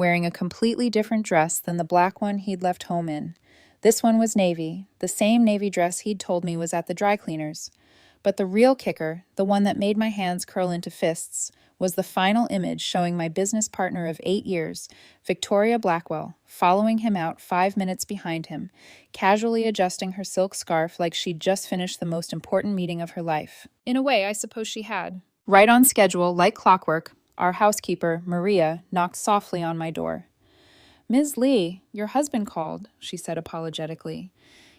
wearing a completely different dress than the black one he'd left home in. This one was navy, the same navy dress he'd told me was at the dry cleaners. But the real kicker, the one that made my hands curl into fists, was the final image showing my business partner of 8 years, Victoria Blackwell, following him out 5 minutes behind him, casually adjusting her silk scarf like she'd just finished the most important meeting of her life. In a way, I suppose she had. Right on schedule, like clockwork, our housekeeper, Maria, knocked softly on my door. "Ms. Lee, your husband called," she said apologetically.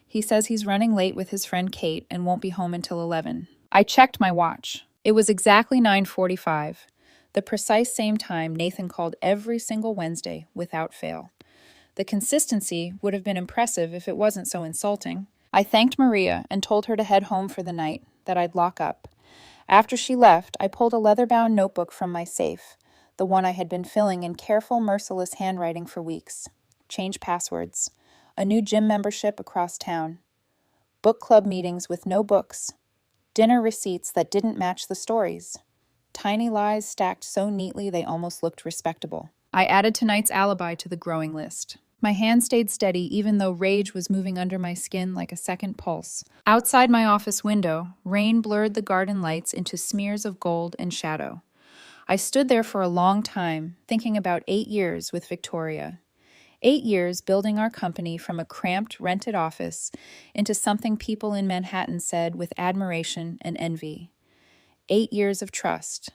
"He says he's running late with his friend Kate and won't be home until 11. I checked my watch. It was exactly 9:45, the precise same time Nathan called every single Wednesday without fail. The consistency would have been impressive if it wasn't so insulting. I thanked Maria and told her to head home for the night, that I'd lock up. After she left, I pulled a leather-bound notebook from my safe, the one I had been filling in careful, merciless handwriting for weeks. Change passwords. A new gym membership across town. Book club meetings with no books. Dinner receipts that didn't match the stories. Tiny lies stacked so neatly they almost looked respectable. I added tonight's alibi to the growing list. My hand stayed steady even though rage was moving under my skin like a second pulse. Outside my office window, rain blurred the garden lights into smears of gold and shadow. I stood there for a long time, thinking about 8 years with Victoria. 8 years building our company from a cramped, rented office into something people in Manhattan said with admiration and envy. 8 years of trust.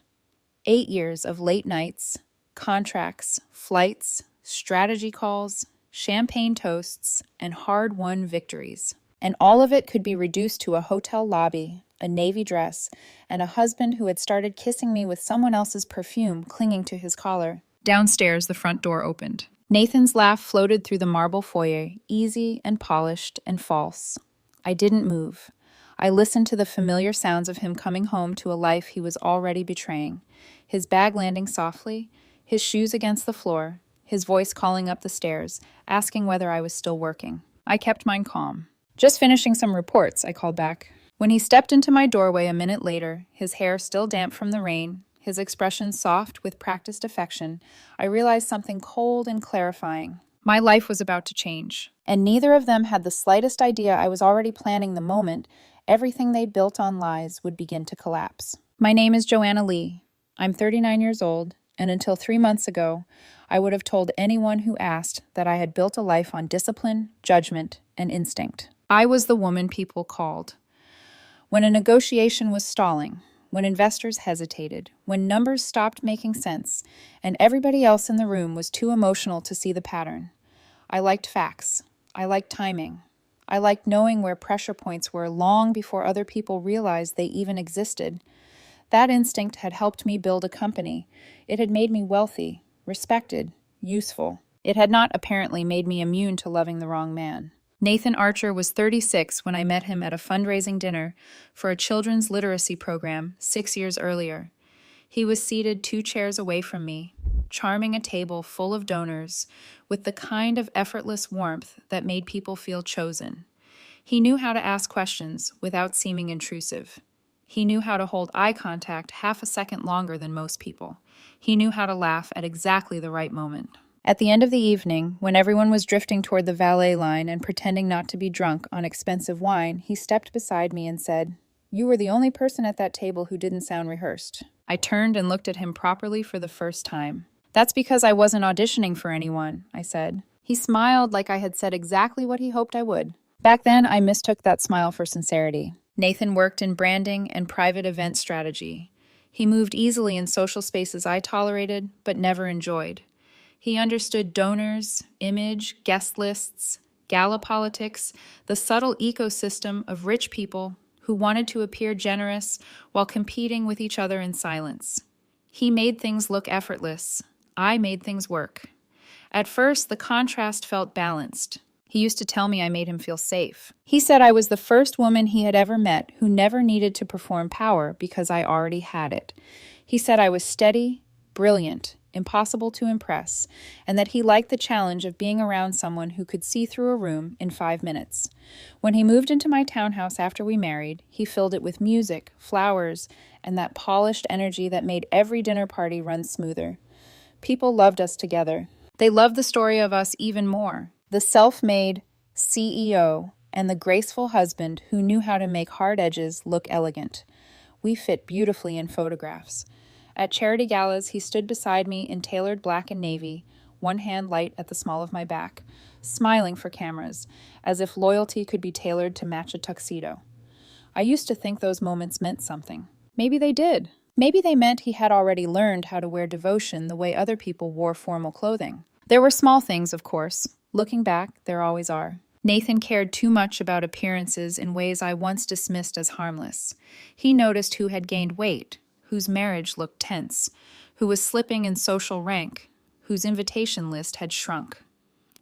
8 years of late nights, contracts, flights, strategy calls, champagne toasts, and hard-won victories. And all of it could be reduced to a hotel lobby, a navy dress, and a husband who had started kissing me with someone else's perfume clinging to his collar. Downstairs, the front door opened. Nathan's laugh floated through the marble foyer, easy and polished and false. I didn't move. I listened to the familiar sounds of him coming home to a life he was already betraying. His bag landing softly, his shoes against the floor, his voice calling up the stairs, asking whether I was still working. I kept mine calm. "Just finishing some reports," I called back. When he stepped into my doorway a minute later, his hair still damp from the rain, his expression soft with practiced affection, I realized something cold and clarifying. My life was about to change, and neither of them had the slightest idea I was already planning the moment everything they built on lies would begin to collapse. My name is Joanna Lee. I'm 39 years old, and until 3 months ago, I would have told anyone who asked that I had built a life on discipline, judgment, and instinct. I was the woman people called. When a negotiation was stalling, when investors hesitated, when numbers stopped making sense, and everybody else in the room was too emotional to see the pattern. I liked facts. I liked timing. I liked knowing where pressure points were long before other people realized they even existed. That instinct had helped me build a company. It had made me wealthy, respected, useful. It had not apparently made me immune to loving the wrong man. Nathan Archer was 36 when I met him at a fundraising dinner for a children's literacy program 6 years earlier. He was seated 2 chairs away from me, charming a table full of donors with the kind of effortless warmth that made people feel chosen. He knew how to ask questions without seeming intrusive. He knew how to hold eye contact half a second longer than most people. He knew how to laugh at exactly the right moment. At the end of the evening, when everyone was drifting toward the valet line and pretending not to be drunk on expensive wine, he stepped beside me and said, "You were the only person at that table who didn't sound rehearsed." I turned and looked at him properly for the first time. "That's because I wasn't auditioning for anyone," I said. He smiled like I had said exactly what he hoped I would. Back then, I mistook that smile for sincerity. Nathan worked in branding and private event strategy. He moved easily in social spaces I tolerated but never enjoyed. He understood donors, image, guest lists, gala politics, the subtle ecosystem of rich people who wanted to appear generous while competing with each other in silence. He made things look effortless. I made things work. At first, the contrast felt balanced. He used to tell me I made him feel safe. He said I was the first woman he had ever met who never needed to perform power because I already had it. He said I was steady, brilliant, impossible to impress, and that he liked the challenge of being around someone who could see through a room in 5 minutes. When he moved into my townhouse after we married, he filled it with music, flowers, and that polished energy that made every dinner party run smoother. People loved us together. They loved the story of us even more. The self-made CEO and the graceful husband who knew how to make hard edges look elegant. We fit beautifully in photographs. At charity galas, he stood beside me in tailored black and navy, one hand light at the small of my back, smiling for cameras, as if loyalty could be tailored to match a tuxedo. I used to think those moments meant something. Maybe they did. Maybe they meant he had already learned how to wear devotion the way other people wore formal clothing. There were small things, of course. Looking back, there always are. Nathan cared too much about appearances in ways I once dismissed as harmless. He noticed who had gained weight, whose marriage looked tense, who was slipping in social rank, whose invitation list had shrunk.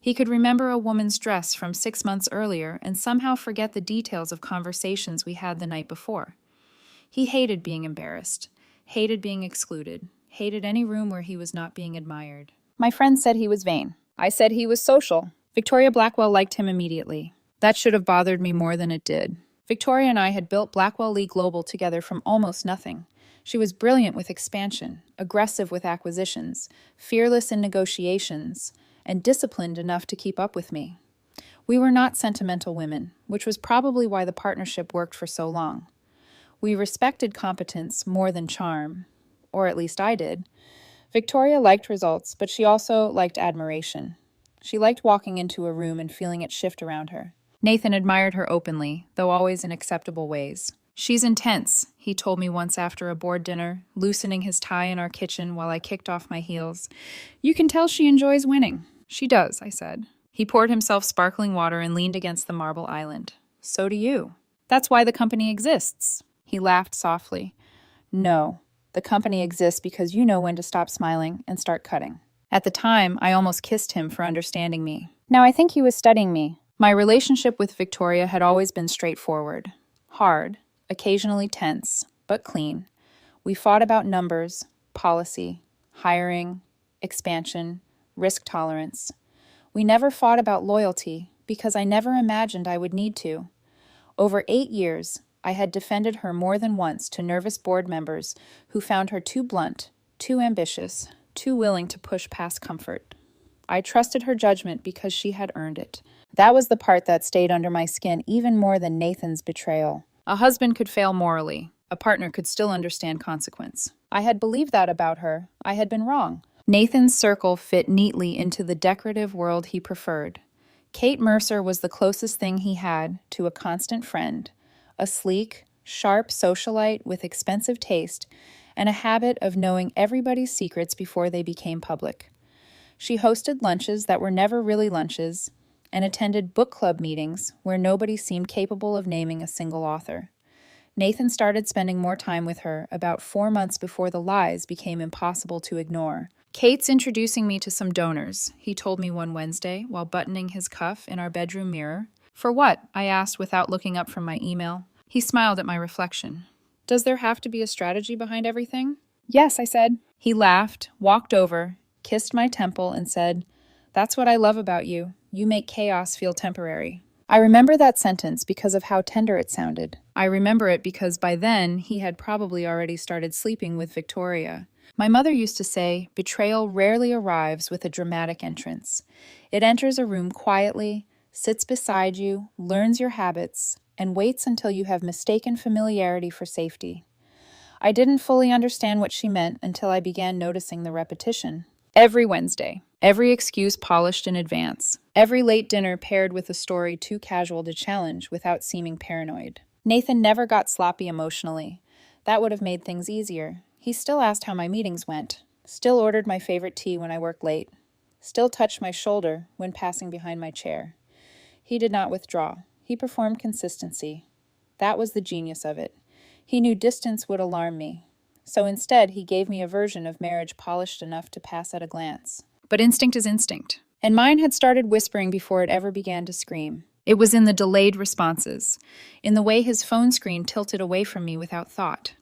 He could remember a woman's dress from 6 months earlier and somehow forget the details of conversations we had the night before. He hated being embarrassed, hated being excluded, hated any room where he was not being admired. My friends said he was vain. I said he was social. Victoria Blackwell liked him immediately. That should have bothered me more than it did. Victoria and I had built Blackwell Lee Global together from almost nothing. She was brilliant with expansion, aggressive with acquisitions, fearless in negotiations, and disciplined enough to keep up with me. We were not sentimental women, which was probably why the partnership worked for so long. We respected competence more than charm, or at least I did. Victoria liked results, but she also liked admiration. She liked walking into a room and feeling it shift around her. Nathan admired her openly, though always in acceptable ways. "She's intense," he told me once after a board dinner, loosening his tie in our kitchen while I kicked off my heels. "You can tell she enjoys winning." "She does," I said. He poured himself sparkling water and leaned against the marble island. "So do you. That's why the company exists." He laughed softly. "No, the company exists because you know when to stop smiling and start cutting." At the time, I almost kissed him for understanding me. Now I think he was studying me. My relationship with Victoria had always been straightforward. Hard, occasionally tense, but clean. We fought about numbers, policy, hiring, expansion, risk tolerance. We never fought about loyalty because I never imagined I would need to. Over 8 years, I had defended her more than once to nervous board members who found her too blunt, too ambitious, too willing to push past comfort. I trusted her judgment because she had earned it. That was the part that stayed under my skin even more than Nathan's betrayal. A husband could fail morally. A partner could still understand consequence. I had believed that about her. I had been wrong. Nathan's circle fit neatly into the decorative world he preferred. Kate Mercer was the closest thing he had to a constant friend, a sleek, sharp socialite with expensive taste and a habit of knowing everybody's secrets before they became public. She hosted lunches that were never really lunches and attended book club meetings where nobody seemed capable of naming a single author. Nathan started spending more time with her about 4 months before the lies became impossible to ignore. "Kate's introducing me to some donors," he told me one Wednesday while buttoning his cuff in our bedroom mirror. "For what?" I asked without looking up from my email. He smiled at my reflection. "Does there have to be a strategy behind everything?" "Yes," I said. He laughed, walked over, kissed my temple, and said, "That's what I love about you. You make chaos feel temporary." I remember that sentence because of how tender it sounded. I remember it because by then he had probably already started sleeping with Victoria. My mother used to say, betrayal rarely arrives with a dramatic entrance. It enters a room quietly, sits beside you, learns your habits, and waits until you have mistaken familiarity for safety. I didn't fully understand what she meant until I began noticing the repetition. Every Wednesday, every excuse polished in advance, every late dinner paired with a story too casual to challenge without seeming paranoid. Nathan never got sloppy emotionally. That would have made things easier. He still asked how my meetings went, still ordered my favorite tea when I worked late, still touched my shoulder when passing behind my chair. He did not withdraw. He performed consistency. That was the genius of it. He knew distance would alarm me. So instead, he gave me a version of marriage polished enough to pass at a glance. But instinct is instinct. And mine had started whispering before it ever began to scream. It was in the delayed responses, in the way his phone screen tilted away from me without thought,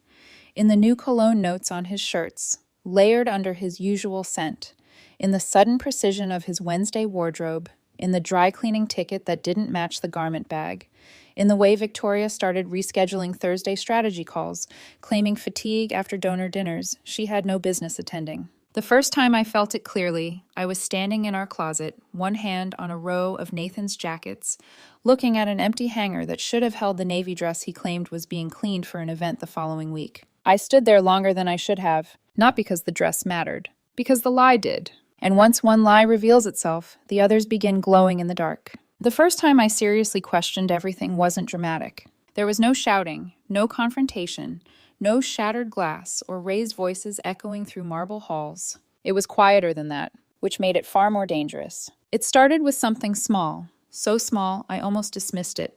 in the new cologne notes on his shirts, layered under his usual scent, in the sudden precision of his Wednesday wardrobe, in the dry cleaning ticket that didn't match the garment bag, in the way Victoria started rescheduling Thursday strategy calls, claiming fatigue after donor dinners she had no business attending. The first time I felt it clearly, I was standing in our closet, one hand on a row of Nathan's jackets, looking at an empty hanger that should have held the navy dress he claimed was being cleaned for an event the following week. I stood there longer than I should have, not because the dress mattered, because the lie did. And once one lie reveals itself, the others begin glowing in the dark. The first time I seriously questioned everything wasn't dramatic. There was no shouting, no confrontation, no shattered glass or raised voices echoing through marble halls. It was quieter than that, which made it far more dangerous. It started with something small, so small I almost dismissed it.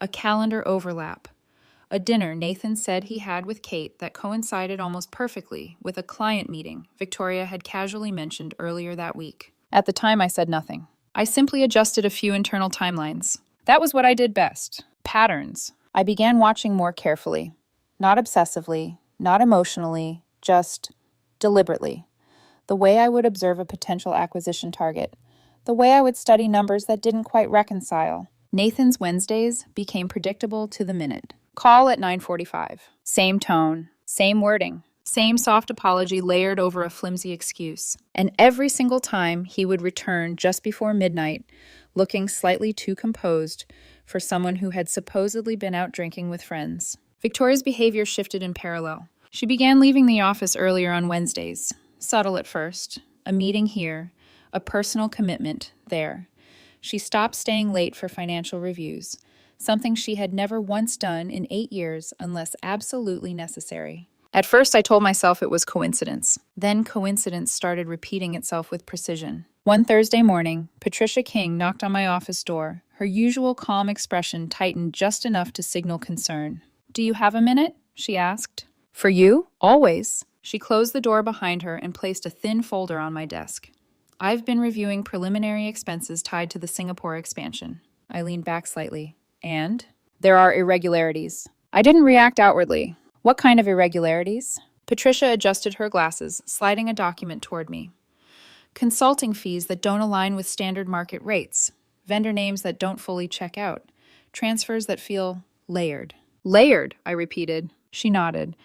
A calendar overlap. A dinner Nathan said he had with Kate that coincided almost perfectly with a client meeting Victoria had casually mentioned earlier that week. At the time, I said nothing. I simply adjusted a few internal timelines. That was what I did best. Patterns. I began watching more carefully. Not obsessively, not emotionally, just deliberately. The way I would observe a potential acquisition target. The way I would study numbers that didn't quite reconcile. Nathan's Wednesdays became predictable to the minute. Call at 9:45. Same tone, same wording, same soft apology layered over a flimsy excuse. And every single time he would return just before midnight, looking slightly too composed for someone who had supposedly been out drinking with friends. Victoria's behavior shifted in parallel. She began leaving the office earlier on Wednesdays. Subtle at first. A meeting here, a personal commitment there. She stopped staying late for financial reviews, something she had never once done in 8 years unless absolutely necessary. At first, I told myself it was coincidence. Then coincidence started repeating itself with precision. One Thursday morning, Patricia King knocked on my office door. Her usual calm expression tightened just enough to signal concern. "Do you have a minute?" she asked. "For you? Always." She closed the door behind her and placed a thin folder on my desk. "I've been reviewing preliminary expenses tied to the Singapore expansion." I leaned back slightly. "And?" "There are irregularities." I didn't react outwardly. "What kind of irregularities?" Patricia adjusted her glasses, sliding a document toward me. "Consulting fees that don't align with standard market rates. Vendor names that don't fully check out. Transfers that feel layered." "Layered," I repeated. She nodded,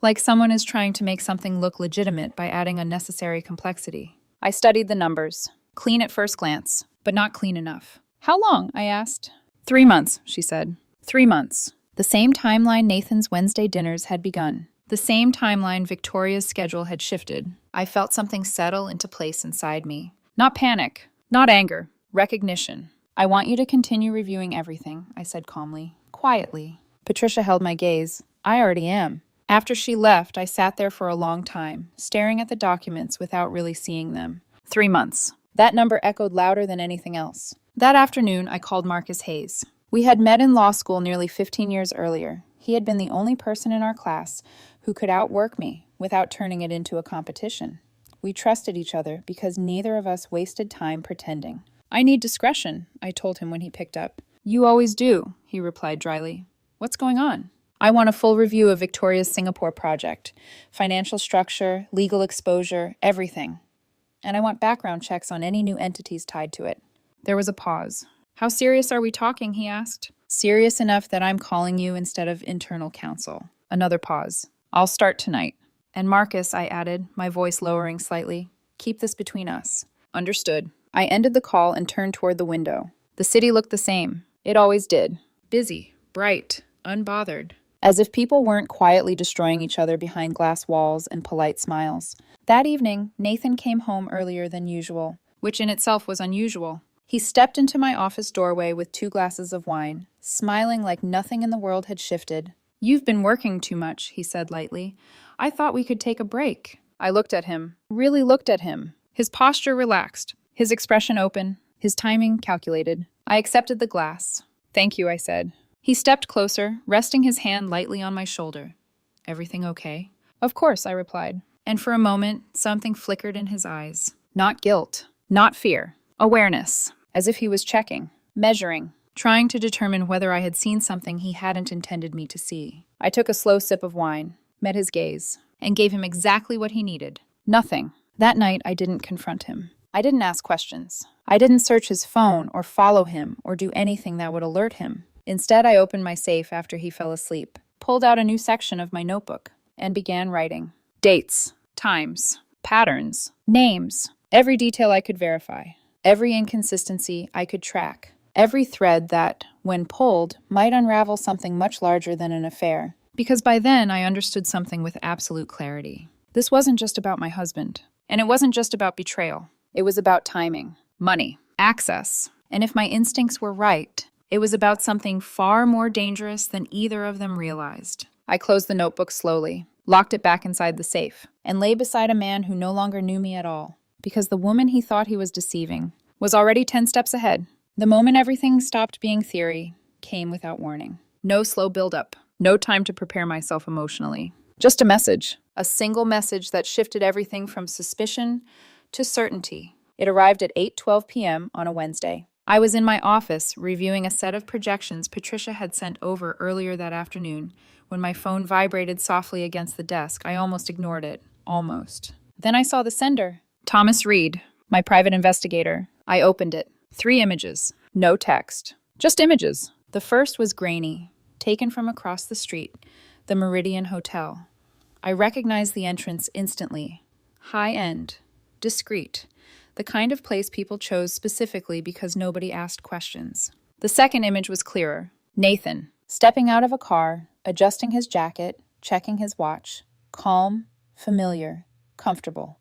like someone is trying to make something look legitimate by adding unnecessary complexity. I studied the numbers. Clean at first glance, but not clean enough. "How long?" I asked. 3 months, she said. 3 months. The same timeline Nathan's Wednesday dinners had begun. The same timeline Victoria's schedule had shifted. I felt something settle into place inside me. Not panic, not anger, recognition. "I want you to continue reviewing everything," I said calmly, quietly. Patricia held my gaze. "I already am." After she left, I sat there for a long time, staring at the documents without really seeing them. 3 months. That number echoed louder than anything else. That afternoon, I called Marcus Hayes. We had met in law school nearly 15 years earlier. He had been the only person in our class who could outwork me without turning it into a competition. We trusted each other because neither of us wasted time pretending. "I need discretion," I told him when he picked up. "You always do," he replied dryly. "What's going on?" "I want a full review of Victoria's Singapore project. Financial structure, legal exposure, everything. And I want background checks on any new entities tied to it." There was a pause. "How serious are we talking?" he asked. "Serious enough that I'm calling you instead of internal counsel." Another pause. "I'll start tonight." "And Marcus," I added, my voice lowering slightly, "keep this between us." "Understood." I ended the call and turned toward the window. The city looked the same. It always did. Busy, bright, unbothered. As if people weren't quietly destroying each other behind glass walls and polite smiles. That evening, Nathan came home earlier than usual, which in itself was unusual. He stepped into my office doorway with 2 glasses of wine, smiling like nothing in the world had shifted. "You've been working too much," he said lightly. "I thought we could take a break." I looked at him, really looked at him. His posture relaxed, his expression open, his timing calculated. I accepted the glass. "Thank you," I said. He stepped closer, resting his hand lightly on my shoulder. "Everything okay?" "Of course," I replied. And for a moment, something flickered in his eyes. Not guilt, not fear, awareness, as if he was checking, measuring, trying to determine whether I had seen something he hadn't intended me to see. I took a slow sip of wine, met his gaze, and gave him exactly what he needed. Nothing. That night, I didn't confront him. I didn't ask questions. I didn't search his phone or follow him or do anything that would alert him. Instead, I opened my safe after he fell asleep, pulled out a new section of my notebook, and began writing. Dates, times, patterns, names, every detail I could verify, every inconsistency I could track, every thread that, when pulled, might unravel something much larger than an affair. Because by then I understood something with absolute clarity. This wasn't just about my husband, and it wasn't just about betrayal. It was about timing, money, access, and if my instincts were right, it was about something far more dangerous than either of them realized. I closed the notebook slowly, locked it back inside the safe, and lay beside a man who no longer knew me at all, because the woman he thought he was deceiving was already 10 steps ahead. The moment everything stopped being theory came without warning. No slow buildup, no time to prepare myself emotionally. Just a message, a single message that shifted everything from suspicion to certainty. It arrived at 8:12 p.m. on a Wednesday. I was in my office reviewing a set of projections Patricia had sent over earlier that afternoon when my phone vibrated softly against the desk. I almost ignored it. Almost. Then I saw the sender. Thomas Reed, my private investigator. I opened it. 3 images. No text. Just images. The first was grainy, taken from across the street, the Meridian Hotel. I recognized the entrance instantly. High-end. Discreet. The kind of place people chose specifically because nobody asked questions. The second image was clearer. Nathan, stepping out of a car, adjusting his jacket, checking his watch. Calm, familiar, comfortable.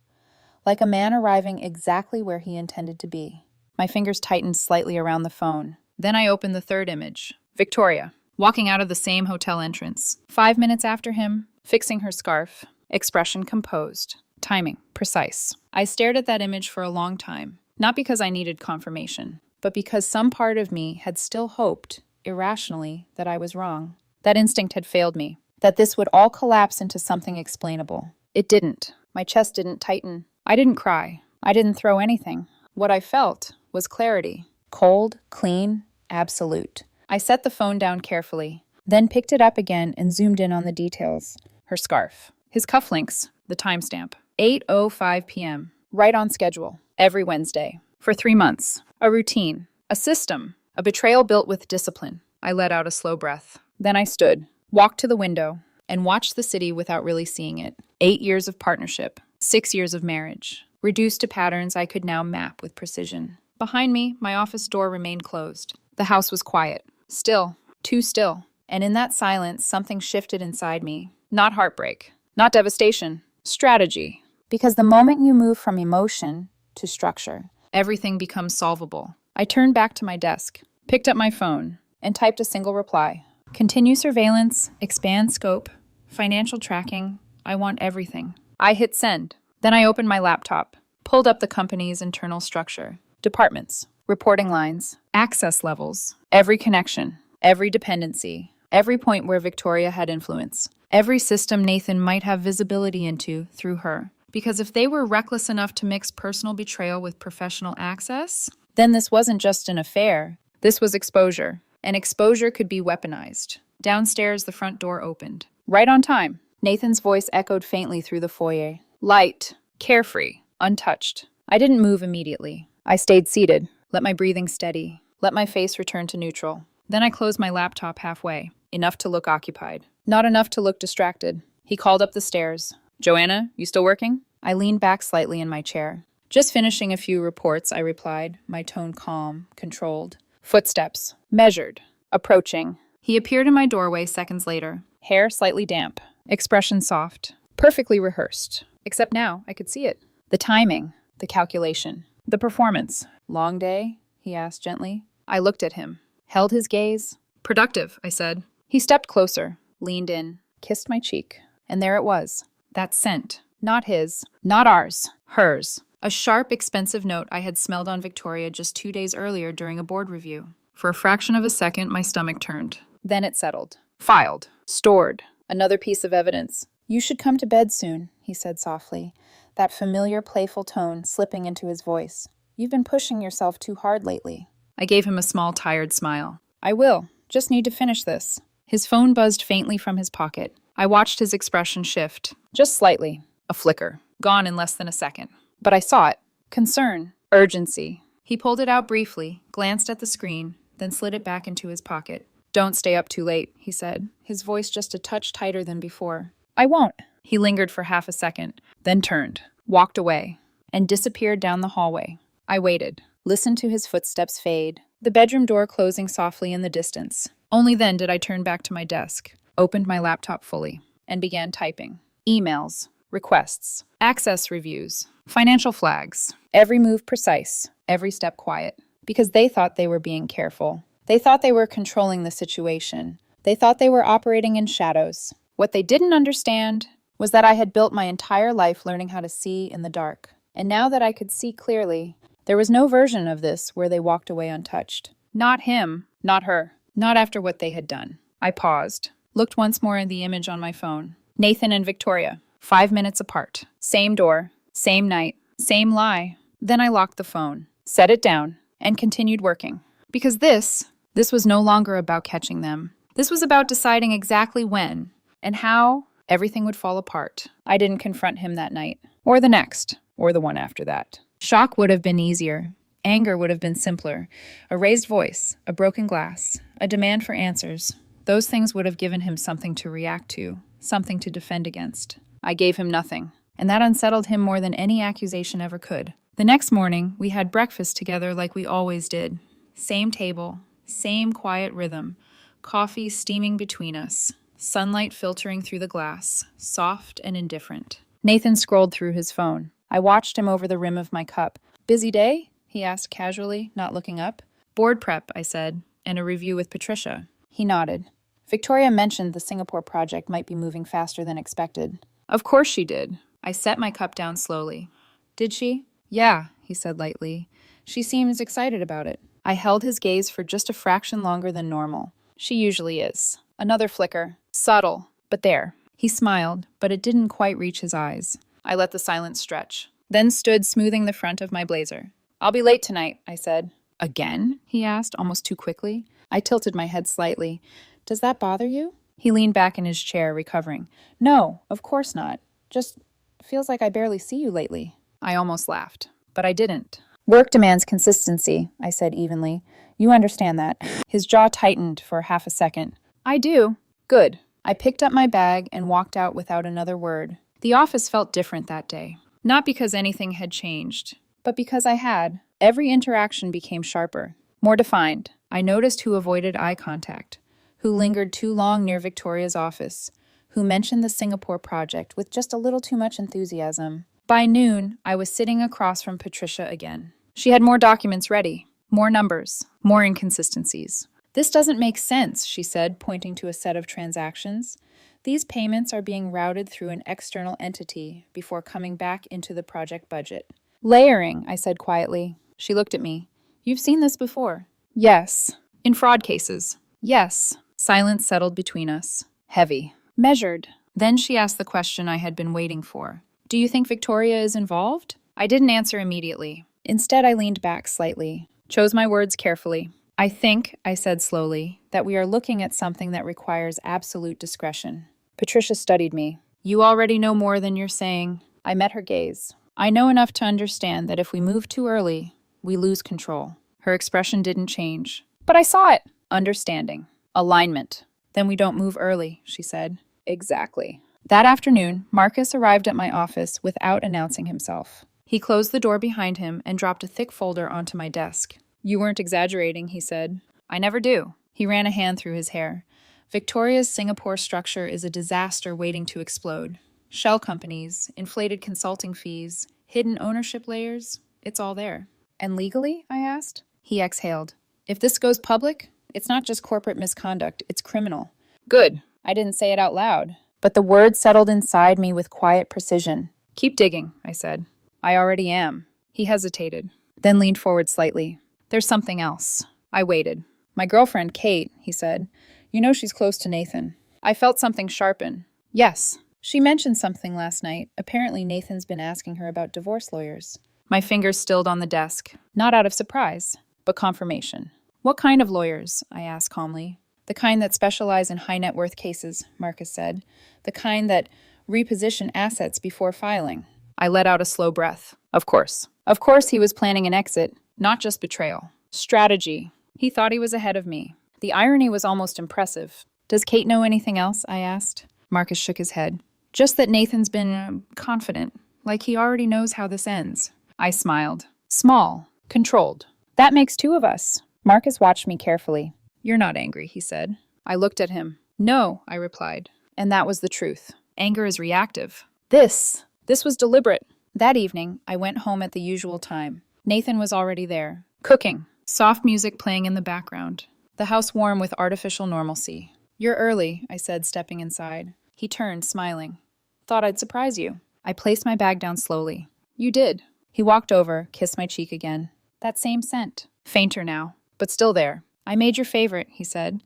Like a man arriving exactly where he intended to be. My fingers tightened slightly around the phone. Then I opened the third image. Victoria, walking out of the same hotel entrance. 5 minutes after him, fixing her scarf. Expression composed. Timing precise. I stared at that image for a long time, not because I needed confirmation, but because some part of me had still hoped, irrationally, that I was wrong. That instinct had failed me, that this would all collapse into something explainable. It didn't. My chest didn't tighten. I didn't cry. I didn't throw anything. What I felt was clarity. Cold, clean, absolute. I set the phone down carefully, then picked it up again and zoomed in on the details. Her scarf. His cufflinks. The timestamp. 8:05 p.m. Right on schedule. Every Wednesday. For 3 months. A routine. A system. A betrayal built with discipline. I let out a slow breath. Then I stood, walked to the window, and watched the city without really seeing it. 8 years of partnership. 6 years of marriage. Reduced to patterns I could now map with precision. Behind me, my office door remained closed. The house was quiet. Still. Too still. And in that silence, something shifted inside me. Not heartbreak. Not devastation. Strategy. Because the moment you move from emotion to structure, everything becomes solvable. I turned back to my desk, picked up my phone, and typed a single reply. Continue surveillance, expand scope, financial tracking. I want everything. I hit send. Then I opened my laptop, pulled up the company's internal structure, departments, reporting lines, access levels, every connection, every dependency, every point where Victoria had influence, every system Nathan might have visibility into through her. Because if they were reckless enough to mix personal betrayal with professional access, then this wasn't just an affair. This was exposure. And exposure could be weaponized. Downstairs, the front door opened. Right on time. Nathan's voice echoed faintly through the foyer. Light, carefree, untouched. I didn't move immediately. I stayed seated, let my breathing steady, let my face return to neutral. Then I closed my laptop halfway, enough to look occupied, not enough to look distracted. He called up the stairs. Joanna, you still working? I leaned back slightly in my chair. Just finishing a few reports, I replied, my tone calm, controlled. Footsteps. Measured. Approaching. He appeared in my doorway seconds later. Hair slightly damp. Expression soft. Perfectly rehearsed. Except now, I could see it. The timing. The calculation. The performance. Long day? He asked gently. I looked at him. Held his gaze. Productive, I said. He stepped closer. Leaned in. Kissed my cheek. And there it was. That scent. Not his. Not ours. Hers. A sharp, expensive note I had smelled on Victoria just 2 days earlier during a board review. For a fraction of a second, my stomach turned. Then it settled. Filed. Stored. Another piece of evidence. You should come to bed soon, he said softly, that familiar, playful tone slipping into his voice. You've been pushing yourself too hard lately. I gave him a small, tired smile. I will. Just need to finish this. His phone buzzed faintly from his pocket. I watched his expression shift. Just slightly. A flicker. Gone in less than a second. But I saw it. Concern. Urgency. He pulled it out briefly, glanced at the screen, then slid it back into his pocket. Don't stay up too late, he said, his voice just a touch tighter than before. I won't. He lingered for half a second, then turned. walked away, and disappeared down the hallway. I waited, listened to his footsteps fade, the bedroom door closing softly in the distance. Only then did I turn back to my desk, opened my laptop fully, and began typing. Emails, requests, access reviews, financial flags, every move precise, every step quiet. Because they thought they were being careful. They thought they were controlling the situation. They thought they were operating in shadows. What they didn't understand was that I had built my entire life learning how to see in the dark. And now that I could see clearly, there was no version of this where they walked away untouched. Not him, not her, not after what they had done. I paused, looked once more at the image on my phone. Nathan and Victoria, 5 minutes apart. Same door, same night, same lie. Then I locked the phone, set it down, and continued working. Because this was no longer about catching them. This was about deciding exactly when and how everything would fall apart. I didn't confront him that night, or the next, or the one after that. Shock would have been easier. Anger would have been simpler. A raised voice, a broken glass, a demand for answers. Those things would have given him something to react to, something to defend against. I gave him nothing, and that unsettled him more than any accusation ever could. The next morning, we had breakfast together like we always did. Same table, same quiet rhythm, coffee steaming between us, sunlight filtering through the glass, soft and indifferent. Nathan scrolled through his phone. I watched him over the rim of my cup. Busy day? He asked casually, not looking up. Board prep, I said, and a review with Patricia. He nodded. Victoria mentioned the Singapore project might be moving faster than expected. Of course she did. I set my cup down slowly. Did she? Yeah, he said lightly. She seems excited about it. I held his gaze for just a fraction longer than normal. She usually is. Another flicker. Subtle, but there. He smiled, but it didn't quite reach his eyes. I let the silence stretch, then stood smoothing the front of my blazer. I'll be late tonight, I said. Again? He asked, almost too quickly. I tilted my head slightly. Does that bother you? He leaned back in his chair, recovering. No, of course not. Just feels like I barely see you lately. I almost laughed, but I didn't. Work demands consistency, I said evenly. You understand that. His jaw tightened for half a second. I do. Good. I picked up my bag and walked out without another word. The office felt different that day. Not because anything had changed, but because I had. Every interaction became sharper, more defined. I noticed who avoided eye contact, who lingered too long near Victoria's office, who mentioned the Singapore project with just a little too much enthusiasm. By noon, I was sitting across from Patricia again. She had more documents ready, more numbers, more inconsistencies. This doesn't make sense, she said, pointing to a set of transactions. These payments are being routed through an external entity before coming back into the project budget. Layering, I said quietly. She looked at me. You've seen this before. Yes. In fraud cases. Yes. Silence settled between us. Heavy. Measured. Then she asked the question I had been waiting for. Do you think Victoria is involved? I didn't answer immediately. Instead, I leaned back slightly, chose my words carefully. I think, I said slowly, that we are looking at something that requires absolute discretion. Patricia studied me. You already know more than you're saying. I met her gaze. I know enough to understand that if we move too early, we lose control. Her expression didn't change. But I saw it. Understanding. Alignment. Then we don't move early, she said. Exactly. That afternoon, Marcus arrived at my office without announcing himself. He closed the door behind him and dropped a thick folder onto my desk. You weren't exaggerating, he said. I never do. He ran a hand through his hair. Victoria's Singapore structure is a disaster waiting to explode. Shell companies, inflated consulting fees, hidden ownership layers, it's all there. And legally? I asked. He exhaled. If this goes public, it's not just corporate misconduct, it's criminal. Good. I didn't say it out loud, but the words settled inside me with quiet precision. Keep digging, I said. I already am. He hesitated, then leaned forward slightly. There's something else. I waited. My girlfriend, Kate, he said. You know she's close to Nathan. I felt something sharpen. Yes. She mentioned something last night. Apparently Nathan's been asking her about divorce lawyers. My fingers stilled on the desk, not out of surprise, but confirmation. What kind of lawyers? I asked calmly. The kind that specialize in high net worth cases, Marcus said. The kind that reposition assets before filing. I let out a slow breath. Of course. Of course he was planning an exit, not just betrayal. Strategy. He thought he was ahead of me. The irony was almost impressive. Does Kate know anything else? I asked. Marcus shook his head. Just that Nathan's been confident, like he already knows how this ends. I smiled. Small. Controlled. That makes two of us. Marcus watched me carefully. You're not angry, he said. I looked at him. No, I replied. And that was the truth. Anger is reactive. This was deliberate. That evening, I went home at the usual time. Nathan was already there, cooking, soft music playing in the background, the house warm with artificial normalcy. You're early, I said, stepping inside. He turned, smiling. Thought I'd surprise you. I placed my bag down slowly. You did. He walked over, kissed my cheek again. That same scent. Fainter now, but still there. I made your favorite, he said.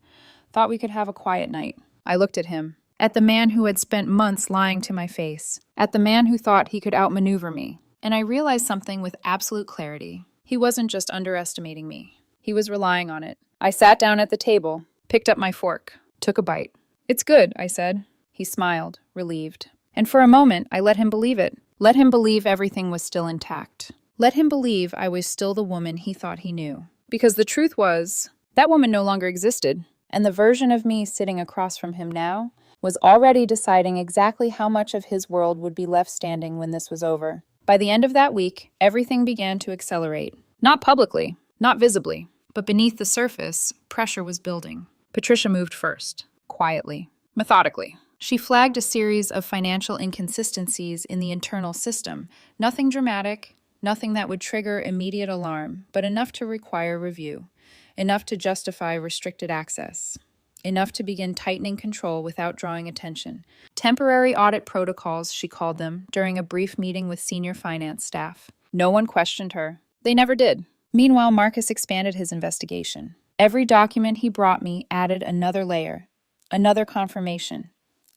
Thought we could have a quiet night. I looked at him. At the man who had spent months lying to my face. At the man who thought he could outmaneuver me. And I realized something with absolute clarity. He wasn't just underestimating me. He was relying on it. I sat down at the table, picked up my fork, took a bite. It's good, I said. He smiled, relieved. And for a moment, I let him believe it. Let him believe everything was still intact. Let him believe I was still the woman he thought he knew. Because the truth was, that woman no longer existed. And the version of me sitting across from him now was already deciding exactly how much of his world would be left standing when this was over. By the end of that week, everything began to accelerate. Not publicly, not visibly, but beneath the surface, pressure was building. Patricia moved first, quietly, methodically. She flagged a series of financial inconsistencies in the internal system. Nothing dramatic, nothing that would trigger immediate alarm, but enough to require review, enough to justify restricted access. Enough to begin tightening control without drawing attention. Temporary audit protocols, she called them, during a brief meeting with senior finance staff. No one questioned her. They never did. Meanwhile, Marcus expanded his investigation. Every document he brought me added another layer, another confirmation,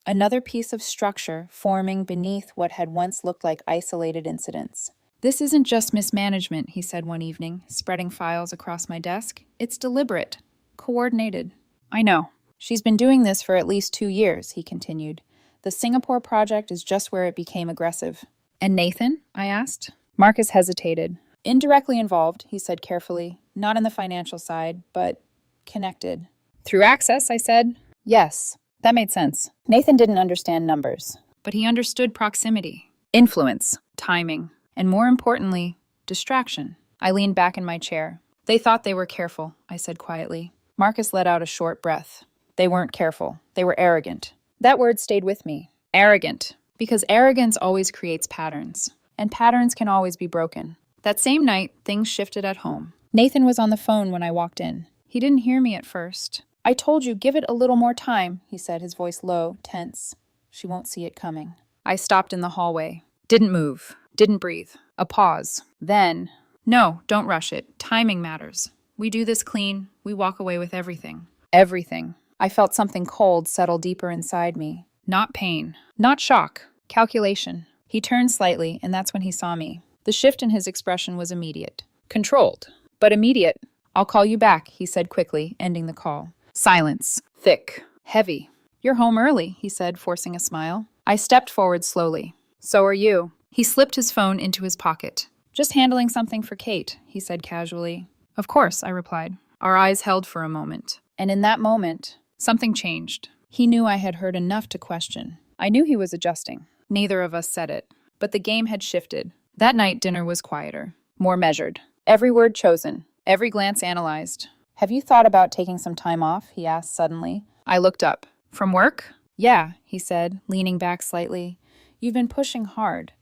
another piece of structure forming beneath what had once looked like isolated incidents. This isn't just mismanagement, he said one evening, spreading files across my desk. It's deliberate, coordinated. I know. She's been doing this for at least 2 years, he continued. The Singapore project is just where it became aggressive. And Nathan? I asked. Marcus hesitated. Indirectly involved, he said carefully. Not in the financial side, but connected. Through access, I said. Yes, that made sense. Nathan didn't understand numbers, but he understood proximity, influence, timing, and more importantly, distraction. I leaned back in my chair. They thought they were careful, I said quietly. Marcus let out a short breath. They weren't careful. They were arrogant. That word stayed with me. Arrogant. Because arrogance always creates patterns. And patterns can always be broken. That same night, things shifted at home. Nathan was on the phone when I walked in. He didn't hear me at first. I told you, give it a little more time, he said, his voice low, tense. She won't see it coming. I stopped in the hallway. Didn't move. Didn't breathe. A pause. Then, no, don't rush it. Timing matters. We do this clean. We walk away with everything. Everything. I felt something cold settle deeper inside me. Not pain. Not shock. Calculation. He turned slightly, and that's when he saw me. The shift in his expression was immediate. Controlled. But immediate. I'll call you back, he said quickly, ending the call. Silence. Thick. Heavy. You're home early, he said, forcing a smile. I stepped forward slowly. So are you. He slipped his phone into his pocket. Just handling something for Kate, he said casually. Of course, I replied. Our eyes held for a moment. And in that moment, something changed. He knew I had heard enough to question. I knew he was adjusting. Neither of us said it. But the game had shifted. That night, dinner was quieter. More measured. Every word chosen. Every glance analyzed. Have you thought about taking some time off? He asked suddenly. I looked up. From work? Yeah, he said, leaning back slightly. You've been pushing hard.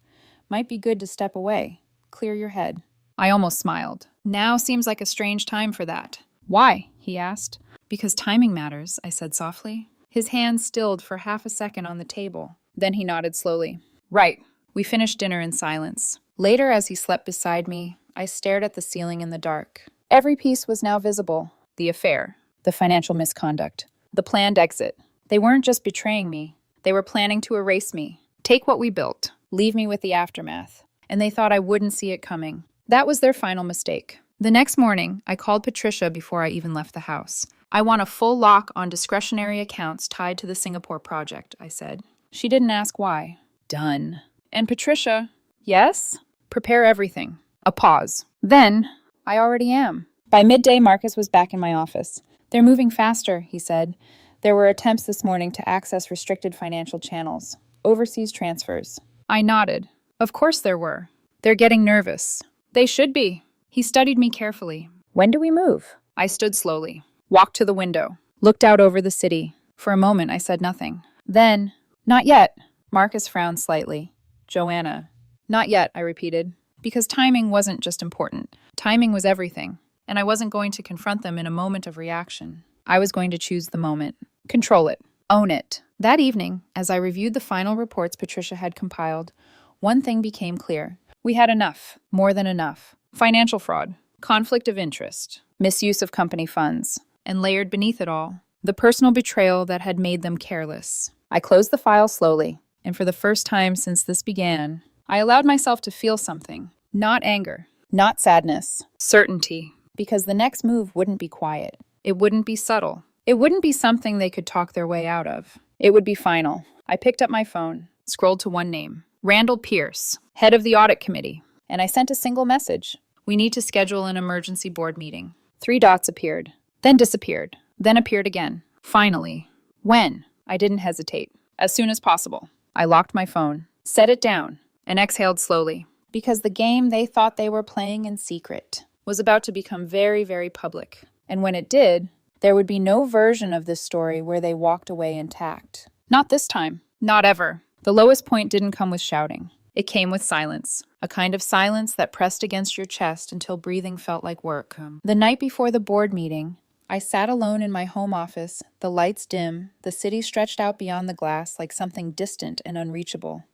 Might be good to step away. Clear your head. I almost smiled. Now seems like a strange time for that. Why? He asked. Because timing matters, I said softly. His hand stilled for half a second on the table. Then he nodded slowly. Right. We finished dinner in silence. Later, as he slept beside me, I stared at the ceiling in the dark. Every piece was now visible. The affair. The financial misconduct. The planned exit. They weren't just betraying me. They were planning to erase me. Take what we built. Leave me with the aftermath. And they thought I wouldn't see it coming. That was their final mistake. The next morning, I called Patricia before I even left the house. I want a full lock on discretionary accounts tied to the Singapore project, I said. She didn't ask why. Done. And Patricia, yes? Prepare everything. A pause. Then, I already am. By midday, Marcus was back in my office. They're moving faster, he said. There were attempts this morning to access restricted financial channels. Overseas transfers. I nodded. Of course there were. They're getting nervous. They should be. He studied me carefully. When do we move? I stood slowly, walked to the window, looked out over the city. For a moment, I said nothing. Then, not yet. Marcus frowned slightly. Joanna. Not yet, I repeated, because timing wasn't just important. Timing was everything, and I wasn't going to confront them in a moment of reaction. I was going to choose the moment, control it, own it. That evening, as I reviewed the final reports Patricia had compiled, one thing became clear. We had enough, more than enough. Financial fraud, conflict of interest, misuse of company funds, and layered beneath it all, the personal betrayal that had made them careless. I closed the file slowly, and for the first time since this began, I allowed myself to feel something. Not anger, not sadness, certainty. Because the next move wouldn't be quiet. It wouldn't be subtle. It wouldn't be something they could talk their way out of. It would be final. I picked up my phone, scrolled to one name, Randall Pierce, head of the audit committee, and I sent a single message. We need to schedule an emergency board meeting. 3 dots appeared, then disappeared, then appeared again. Finally. When? I didn't hesitate. As soon as possible. I locked my phone, set it down, and exhaled slowly. Because the game they thought they were playing in secret was about to become very, very public. And when it did, there would be no version of this story where they walked away intact. Not this time. Not ever. The lowest point didn't come with shouting. It came with silence. A kind of silence that pressed against your chest until breathing felt like work. The night before the board meeting, I sat alone in my home office, the lights dim, the city stretched out beyond the glass like something distant and unreachable.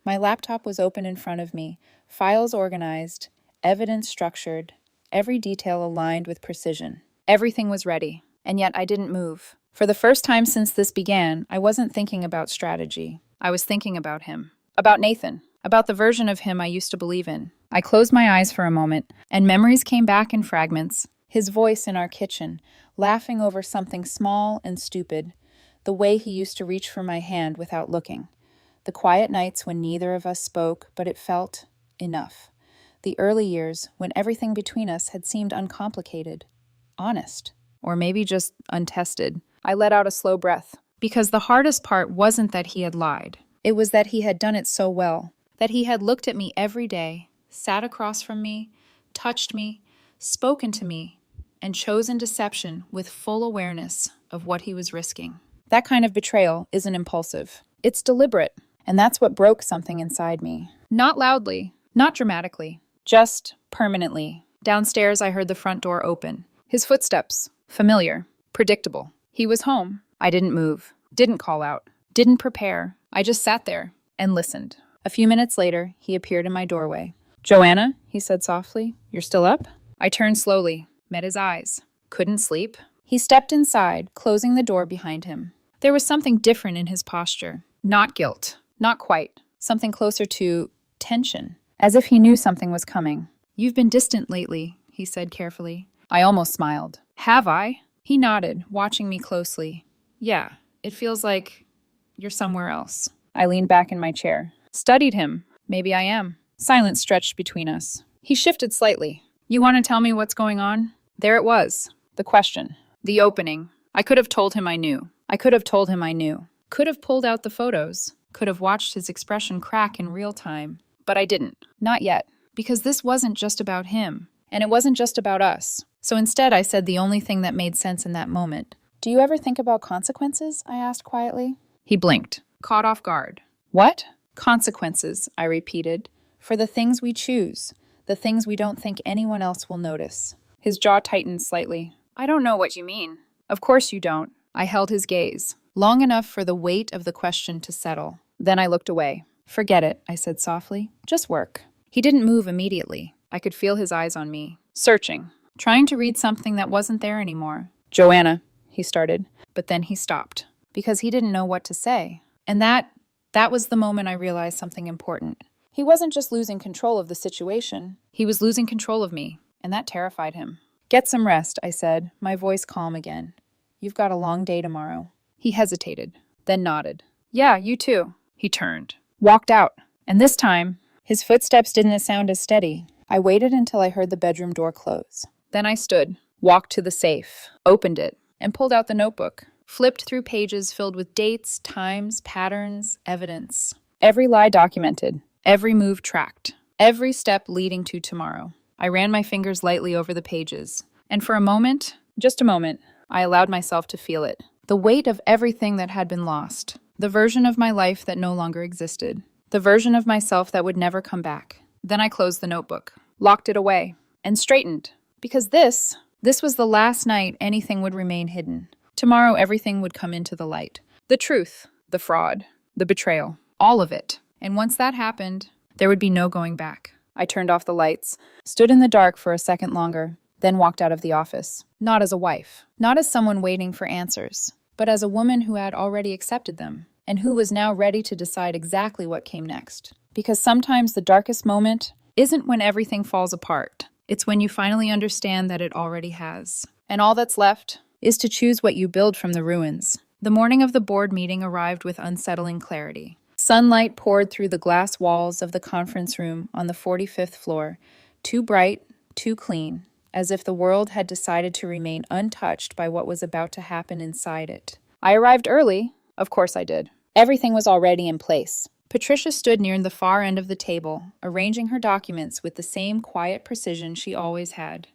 My laptop was open in front of me, files organized, evidence structured, every detail aligned with precision. Everything was ready, and yet I didn't move. For the first time since this began, I wasn't thinking about strategy. I was thinking about him, about Nathan, about the version of him I used to believe in. I closed my eyes for a moment, and memories came back in fragments. His voice in our kitchen, laughing over something small and stupid, the way he used to reach for my hand without looking. The quiet nights when neither of us spoke, but it felt enough. The early years when everything between us had seemed uncomplicated, honest, or maybe just untested. I let out a slow breath, because the hardest part wasn't that he had lied. It was that he had done it so well, that he had looked at me every day, sat across from me, touched me, spoken to me, and chosen deception with full awareness of what he was risking. That kind of betrayal isn't impulsive. It's deliberate. And that's what broke something inside me. Not loudly, not dramatically, just permanently. Downstairs, I heard the front door open. His footsteps, familiar, predictable. He was home. I didn't move, didn't call out, didn't prepare. I just sat there and listened. A few minutes later, he appeared in my doorway. "Joanna," he said softly, "you're still up?" I turned slowly, met his eyes. Couldn't sleep. He stepped inside, closing the door behind him. There was something different in his posture. Not guilt. Not quite. Something closer to tension, as if he knew something was coming. "You've been distant lately," he said carefully. I almost smiled. "Have I?" He nodded, watching me closely. "Yeah, it feels like you're somewhere else." I leaned back in my chair. Studied him. Maybe I am. Silence stretched between us. He shifted slightly. "You want to tell me what's going on?" There it was. The question. The opening. I could have told him I knew. Could have pulled out the photos. Could have watched his expression crack in real time. But I didn't. Not yet. Because this wasn't just about him. And it wasn't just about us. So instead, I said the only thing that made sense in that moment. "Do you ever think about consequences?" I asked quietly. He blinked, caught off guard. "What?" "Consequences," I repeated. "For the things we choose. The things we don't think anyone else will notice." His jaw tightened slightly. "I don't know what you mean." "Of course you don't." I held his gaze, long enough for the weight of the question to settle. Then I looked away. "Forget it," I said softly. "Just work." He didn't move immediately. I could feel his eyes on me, searching, trying to read something that wasn't there anymore. "Joanna," he started, but then he stopped, because he didn't know what to say. And that was the moment I realized something important. He wasn't just losing control of the situation. He was losing control of me, and that terrified him. "Get some rest," I said, my voice calm again. "You've got a long day tomorrow." He hesitated, then nodded. "Yeah, you too." He turned, walked out, and this time, his footsteps didn't sound as steady. I waited until I heard the bedroom door close. Then I stood, walked to the safe, opened it, and pulled out the notebook, flipped through pages filled with dates, times, patterns, evidence. Every lie documented, every move tracked, every step leading to tomorrow. I ran my fingers lightly over the pages, and for a moment, just a moment, I allowed myself to feel it. The weight of everything that had been lost. The version of my life that no longer existed. The version of myself that would never come back. Then I closed the notebook, locked it away, and straightened. Because this was the last night anything would remain hidden. Tomorrow everything would come into the light. The truth, the fraud, the betrayal, all of it. And once that happened, there would be no going back. I turned off the lights, stood in the dark for a second longer, then walked out of the office. Not as a wife, not as someone waiting for answers, but as a woman who had already accepted them, and who was now ready to decide exactly what came next. Because sometimes the darkest moment isn't when everything falls apart. It's when you finally understand that it already has. And all that's left is to choose what you build from the ruins. The morning of the board meeting arrived with unsettling clarity. Sunlight poured through the glass walls of the conference room on the 45th floor, too bright, too clean, as if the world had decided to remain untouched by what was about to happen inside it. I arrived early. Of course I did. Everything was already in place. Patricia stood near the far end of the table, arranging her documents with the same quiet precision she always had.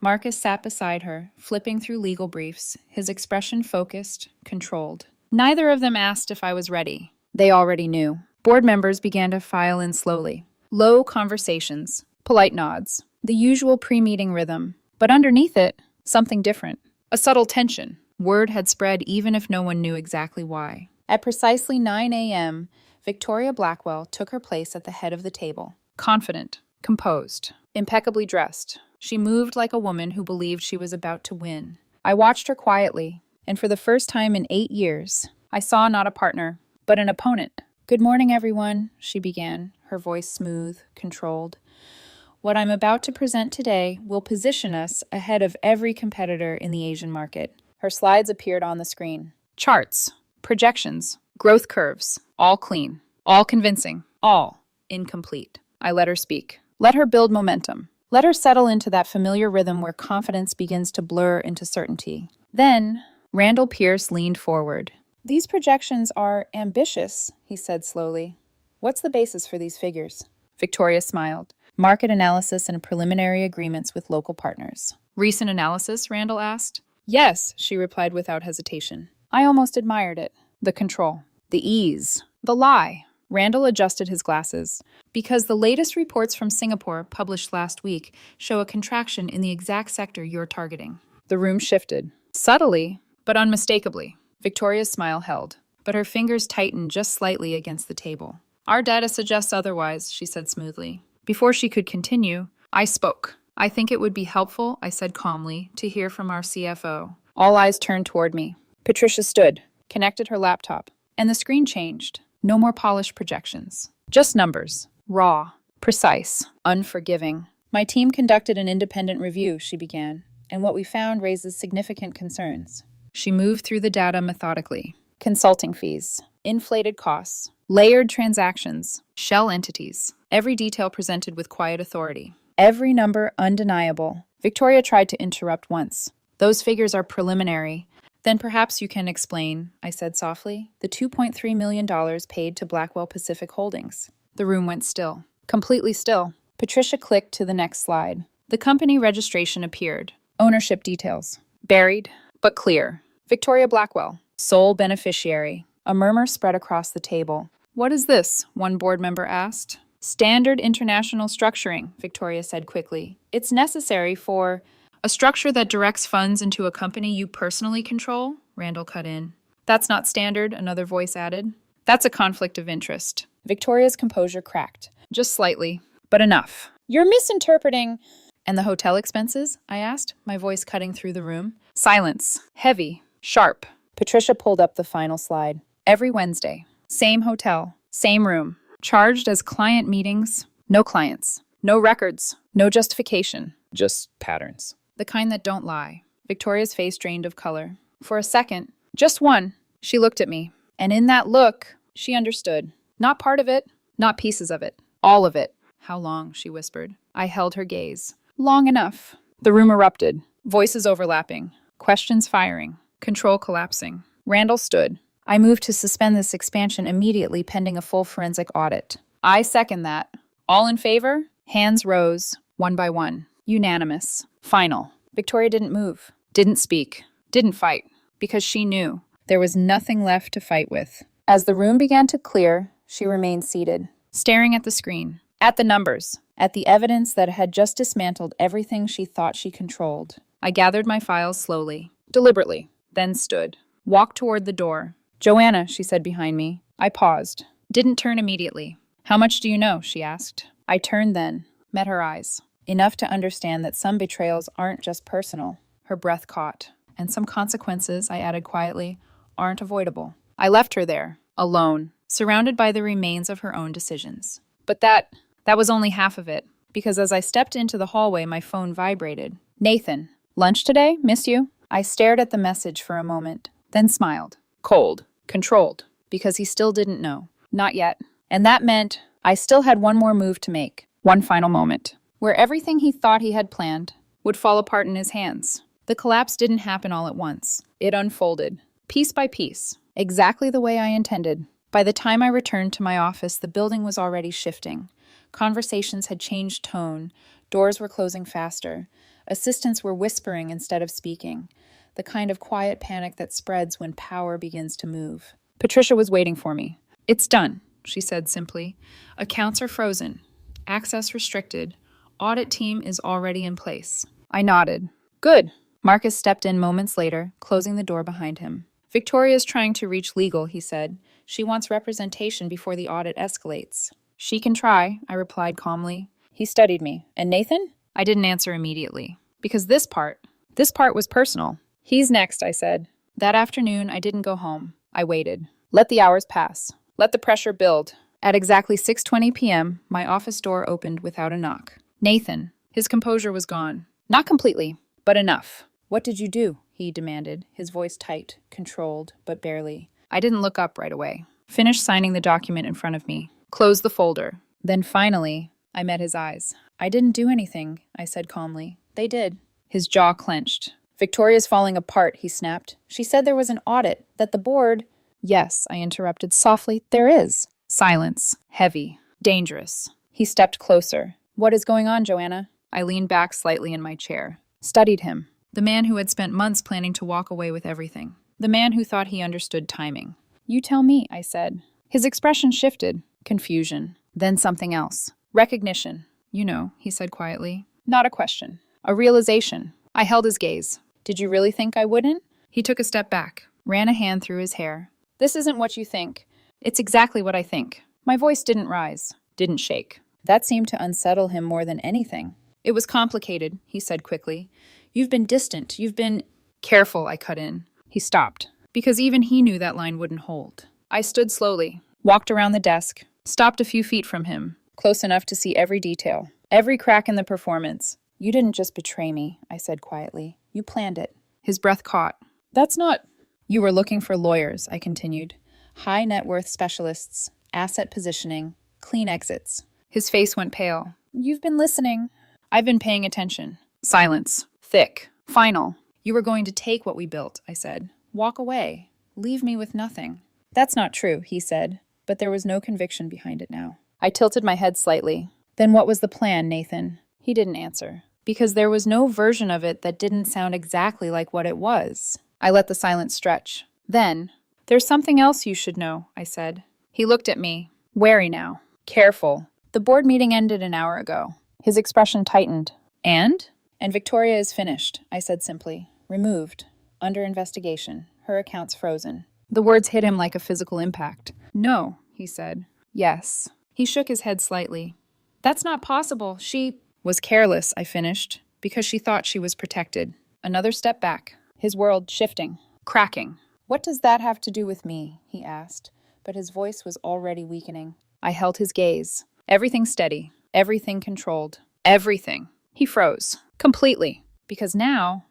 Marcus sat beside her, flipping through legal briefs, his expression focused, controlled. Neither of them asked if I was ready. They already knew. Board members began to file in slowly. Low conversations, polite nods, the usual pre-meeting rhythm. But underneath it, something different. A subtle tension. Word had spread even if no one knew exactly why. At precisely 9 a.m., Victoria Blackwell took her place at the head of the table. Confident, composed, impeccably dressed. She moved like a woman who believed she was about to win. I watched her quietly, and for the first time in 8 years, I saw not a partner, but an opponent. "Good morning, everyone," she began, her voice smooth, controlled. "What I'm about to present today will position us ahead of every competitor in the Asian market." Her slides appeared on the screen. Charts, projections, growth curves, all clean, all convincing, all incomplete. I let her speak. Let her build momentum. Let her settle into that familiar rhythm where confidence begins to blur into certainty. Then, Randall Pierce leaned forward. "These projections are ambitious," he said slowly. "What's the basis for these figures?" Victoria smiled. "Market analysis and preliminary agreements with local partners." "Recent analysis?" Randall asked. "Yes," she replied without hesitation. I almost admired it. The control. The ease. The lie. Randall adjusted his glasses. "Because the latest reports from Singapore, published last week, show a contraction in the exact sector you're targeting." The room shifted. Subtly, but unmistakably. Victoria's smile held, but her fingers tightened just slightly against the table. "Our data suggests otherwise," she said smoothly. Before she could continue, I spoke. "I think it would be helpful," I said calmly, "to hear from our CFO." All eyes turned toward me. Patricia stood, connected her laptop, and the screen changed. No more polished projections. Just numbers. Raw, precise, unforgiving. "My team conducted an independent review," she began, "and what we found raises significant concerns." She moved through the data methodically. Consulting fees, inflated costs, layered transactions, shell entities, every detail presented with quiet authority. Every number undeniable. Victoria tried to interrupt once. "Those figures are preliminary. Then perhaps you can explain," I said softly, "the $2.3 million paid to Blackwell Pacific Holdings." The room went still. Completely still. Patricia clicked to the next slide. The company registration appeared. Ownership details. Buried, but clear. Victoria Blackwell, sole beneficiary. A murmur spread across the table. "What is this?" one board member asked. "Standard international structuring," Victoria said quickly. "It's necessary for—" "A structure that directs funds into a company you personally control?" Randall cut in. "That's not standard," another voice added. "That's a conflict of interest." Victoria's composure cracked. Just slightly, but enough. "You're misinterpreting—" "And the hotel expenses?" I asked, my voice cutting through the room. Silence. Heavy. Sharp. Patricia pulled up the final slide. Every Wednesday. Same hotel. Same room. Charged as client meetings. No clients. No records. No justification. Just patterns. The kind that don't lie. Victoria's face drained of color. For a second, just one, she looked at me. And in that look, she understood. Not part of it. Not pieces of it. All of it. "How long?" she whispered. I held her gaze. "Long enough." The room erupted. Voices overlapping. Questions firing. Control collapsing. Randall stood. "I moved to suspend this expansion immediately pending a full forensic audit." I second that. All in favor? Hands rose, one by one. Unanimous. Final. Victoria didn't move, didn't speak, didn't fight, because she knew there was nothing left to fight with. As the room began to clear, she remained seated, staring at the screen, at the numbers, at the evidence that had just dismantled everything she thought she controlled. I gathered my files slowly, deliberately, then stood, walked toward the door. Joanna, she said behind me. I paused, didn't turn immediately. How much do you know? She asked. I turned then, met her eyes. Enough to understand that some betrayals aren't just personal. Her breath caught. And some consequences, I added quietly, aren't avoidable. I left her there, alone, surrounded by the remains of her own decisions. But that was only half of it, because as I stepped into the hallway, my phone vibrated. Nathan, lunch today? Miss you? I stared at the message for a moment, then smiled. Cold, controlled, because he still didn't know. Not yet. And that meant I still had one more move to make, one final moment, where everything he thought he had planned would fall apart in his hands. The collapse didn't happen all at once. It unfolded, piece by piece, exactly the way I intended. By the time I returned to my office, the building was already shifting. Conversations had changed tone. Doors were closing faster. Assistants were whispering instead of speaking. The kind of quiet panic that spreads when power begins to move. Patricia was waiting for me. It's done, she said simply. Accounts are frozen. Access restricted. Audit team is already in place. I nodded. Good. Marcus stepped in moments later, closing the door behind him. Victoria's trying to reach legal, he said. She wants representation before the audit escalates. She can try, I replied calmly. He studied me. And Nathan? I didn't answer immediately. Because this part was personal. He's next, I said. That afternoon, I didn't go home. I waited. Let the hours pass. Let the pressure build. At exactly 6:20 p.m., my office door opened without a knock. Nathan. His composure was gone. Not completely, but enough. What did you do? He demanded, his voice tight, controlled, but barely. I didn't look up right away. Finished signing the document in front of me. Closed the folder. Then finally, I met his eyes. I didn't do anything, I said calmly. They did. His jaw clenched. Victoria's falling apart, he snapped. She said there was an audit, that the board... Yes, I interrupted softly, there is. Silence. Heavy. Dangerous. He stepped closer. What is going on, Joanna? I leaned back slightly in my chair. Studied him. The man who had spent months planning to walk away with everything. The man who thought he understood timing. You tell me, I said. His expression shifted. Confusion. Then something else. Recognition. You know, he said quietly. Not a question. A realization. I held his gaze. Did you really think I wouldn't? He took a step back, ran a hand through his hair. This isn't what you think. It's exactly what I think. My voice didn't rise, didn't shake. That seemed to unsettle him more than anything. It was complicated, he said quickly. You've been distant. You've been... Careful, I cut in. He stopped, because even he knew that line wouldn't hold. I stood slowly, walked around the desk, stopped a few feet from him, close enough to see every detail, every crack in the performance. You didn't just betray me, I said quietly. You planned it. His breath caught. That's not... You were looking for lawyers, I continued. High net worth specialists, asset positioning, clean exits. His face went pale. You've been listening. I've been paying attention. Silence. Thick. Final. You were going to take what we built, I said. Walk away. Leave me with nothing. That's not true, he said, but there was no conviction behind it now. I tilted my head slightly. Then what was the plan, Nathan? He didn't answer, because there was no version of it that didn't sound exactly like what it was. I let the silence stretch. Then, there's something else you should know, I said. He looked at me, wary now, careful. The board meeting ended an hour ago. His expression tightened. And Victoria is finished, I said simply. Removed. Under investigation. Her accounts frozen. The words hit him like a physical impact. No, he said. Yes. He shook his head slightly. That's not possible. She was careless, I finished, because she thought she was protected. Another step back. His world shifting. Cracking. What does that have to do with me? He asked, but his voice was already weakening. I held his gaze. Everything steady. Everything controlled. Everything. He froze. Completely. Because now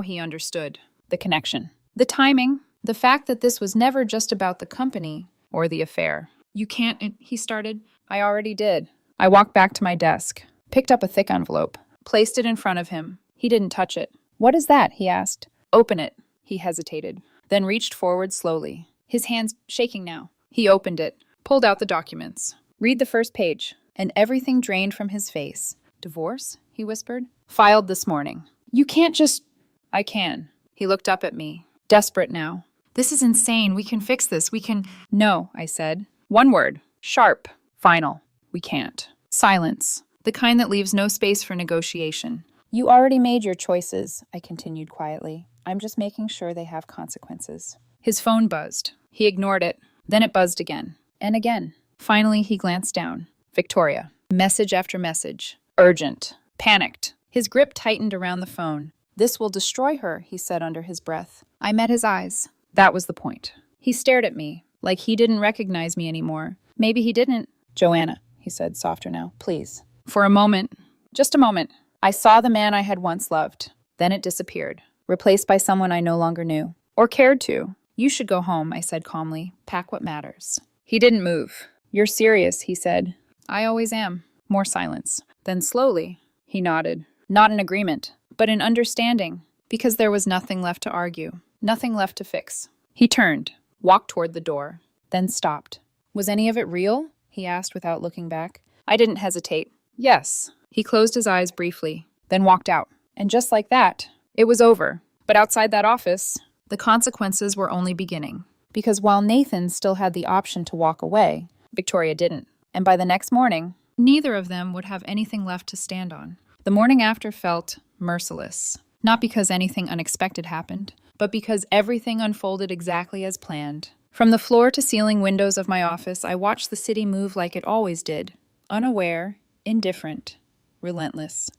he understood. The connection. The timing. The fact that this was never just about the company or the affair. You can't, he started. I already did. I walked back to my desk, picked up a thick envelope, placed it in front of him. He didn't touch it. What is that? He asked. Open it. He hesitated, then reached forward slowly, his hands shaking now. He opened it, pulled out the documents. Read the first page. And everything drained from his face. Divorce? He whispered. Filed this morning. You can't just... I can. He looked up at me, desperate now. This is insane. We can fix this. We can... No, I said. One word. Sharp. Final. We can't. Silence. The kind that leaves no space for negotiation. You already made your choices, I continued quietly. I'm just making sure they have consequences. His phone buzzed. He ignored it. Then it buzzed again. And again. Finally, he glanced down. Victoria. Message after message. Urgent. Panicked. His grip tightened around the phone. This will destroy her, he said under his breath. I met his eyes. That was the point. He stared at me, like he didn't recognize me anymore. Maybe he didn't. Joanna, he said, softer now, please. For a moment, just a moment, I saw the man I had once loved. Then it disappeared, replaced by someone I no longer knew, or cared to. You should go home, I said calmly. Pack what matters. He didn't move. You're serious, he said. I always am. More silence. Then slowly, he nodded. Not in agreement, but in understanding, because there was nothing left to argue, nothing left to fix. He turned, walked toward the door, then stopped. Was any of it real? He asked without looking back. I didn't hesitate. Yes. He closed his eyes briefly, then walked out. And just like that, it was over. But outside that office, the consequences were only beginning. Because while Nathan still had the option to walk away, Victoria didn't. And by the next morning, neither of them would have anything left to stand on. The morning after felt merciless. Not because anything unexpected happened, but because everything unfolded exactly as planned. From the floor-to-ceiling windows of my office, I watched the city move like it always did. Unaware, indifferent, relentless.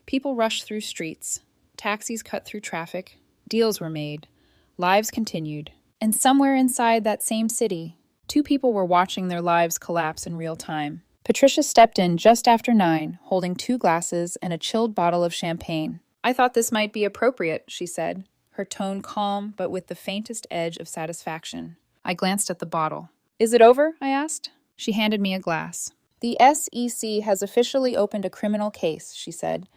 People rushed through streets. Taxis cut through traffic. Deals were made. Lives continued. And somewhere inside that same city, two people were watching their lives collapse in real time. Patricia stepped in just after 9, holding 2 glasses and a chilled bottle of champagne. I thought this might be appropriate, she said, her tone calm but with the faintest edge of satisfaction. I glanced at the bottle. Is it over? I asked. She handed me a glass. The SEC has officially opened a criminal case, she said.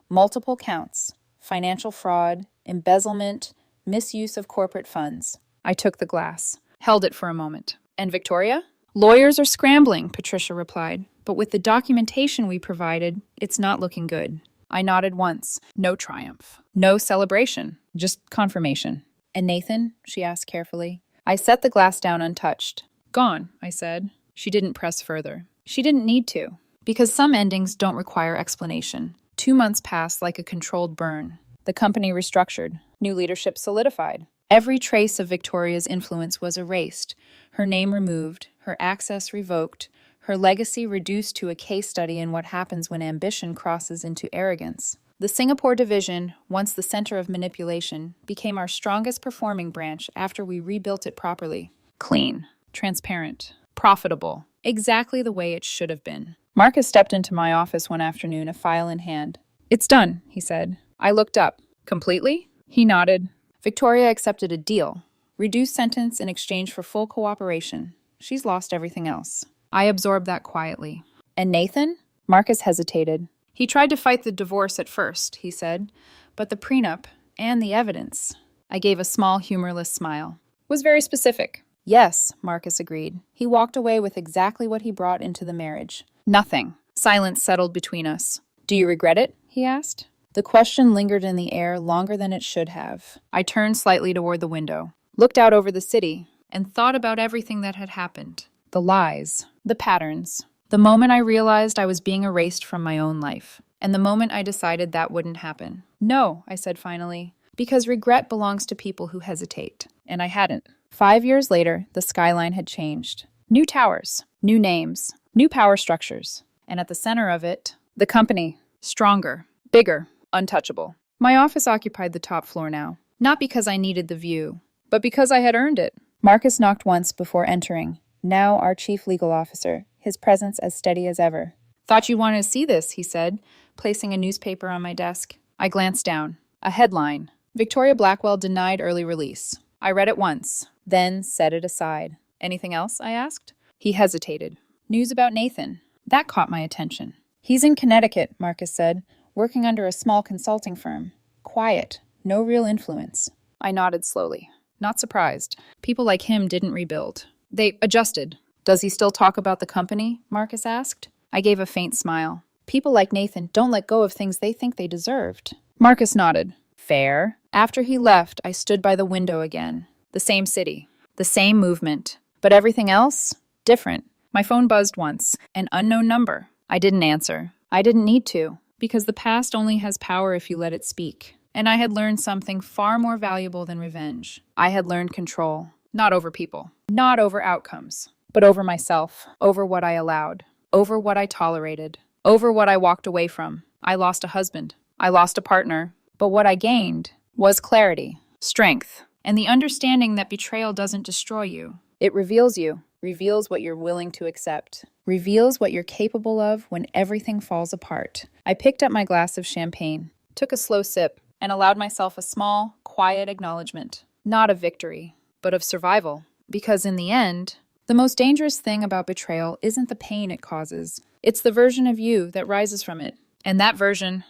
Multiple counts. Financial fraud, embezzlement, misuse of corporate funds. I took the glass, held it for a moment. And Victoria? Lawyers are scrambling, Patricia replied. But with the documentation we provided, it's not looking good. I nodded once. No triumph. No celebration. Just confirmation. And Nathan? She asked carefully. I set the glass down untouched. Gone, I said. She didn't press further. She didn't need to. Because some endings don't require explanation. 2 months passed like a controlled burn. The company restructured. New leadership solidified. Every trace of Victoria's influence was erased, her name removed, her access revoked, her legacy reduced to a case study in what happens when ambition crosses into arrogance. The Singapore division, once the center of manipulation, became our strongest performing branch after we rebuilt it properly. Clean, transparent, profitable, exactly the way it should have been. Marcus stepped into my office one afternoon, a file in hand. It's done, he said. I looked up. Completely? He nodded. Victoria accepted a deal. Reduced sentence in exchange for full cooperation. She's lost everything else. I absorbed that quietly. And Nathan? Marcus hesitated. He tried to fight the divorce at first, he said, but the prenup and the evidence. I gave a small, humorless smile. Was very specific. Yes, Marcus agreed. He walked away with exactly what he brought into the marriage. Nothing. Silence settled between us. Do you regret it? He asked. The question lingered in the air longer than it should have. I turned slightly toward the window, looked out over the city, and thought about everything that had happened. The lies, the patterns, the moment I realized I was being erased from my own life, and the moment I decided that wouldn't happen. No, I said finally, because regret belongs to people who hesitate, and I hadn't. 5 years later, the skyline had changed. New towers, new names, new power structures, and at the center of it, the company, stronger, bigger, untouchable. My office occupied the top floor now, not because I needed the view, but because I had earned it. Marcus knocked once before entering, now our chief legal officer, his presence as steady as ever. Thought you'd want to see this, he said, placing a newspaper on my desk. I glanced down. A headline. Victoria Blackwell denied early release. I read it once, then set it aside. Anything else? I asked. He hesitated. News about Nathan. That caught my attention. He's in Connecticut, Marcus said, working under a small consulting firm. Quiet. No real influence. I nodded slowly. Not surprised. People like him didn't rebuild. They adjusted. Does he still talk about the company? Marcus asked. I gave a faint smile. People like Nathan don't let go of things they think they deserved. Marcus nodded. Fair. After he left, I stood by the window again. The same city. The same movement. But everything else? Different. My phone buzzed once. An unknown number. I didn't answer. I didn't need to, because the past only has power if you let it speak. And I had learned something far more valuable than revenge. I had learned control. Not over people. Not over outcomes. But over myself. Over what I allowed. Over what I tolerated. Over what I walked away from. I lost a husband. I lost a partner. But what I gained was clarity, strength, and the understanding that betrayal doesn't destroy you. It reveals you, reveals what you're willing to accept, reveals what you're capable of when everything falls apart. I picked up my glass of champagne, took a slow sip, and allowed myself a small, quiet acknowledgement. Not of victory, but of survival. Because in the end, the most dangerous thing about betrayal isn't the pain it causes. It's the version of you that rises from it. And that version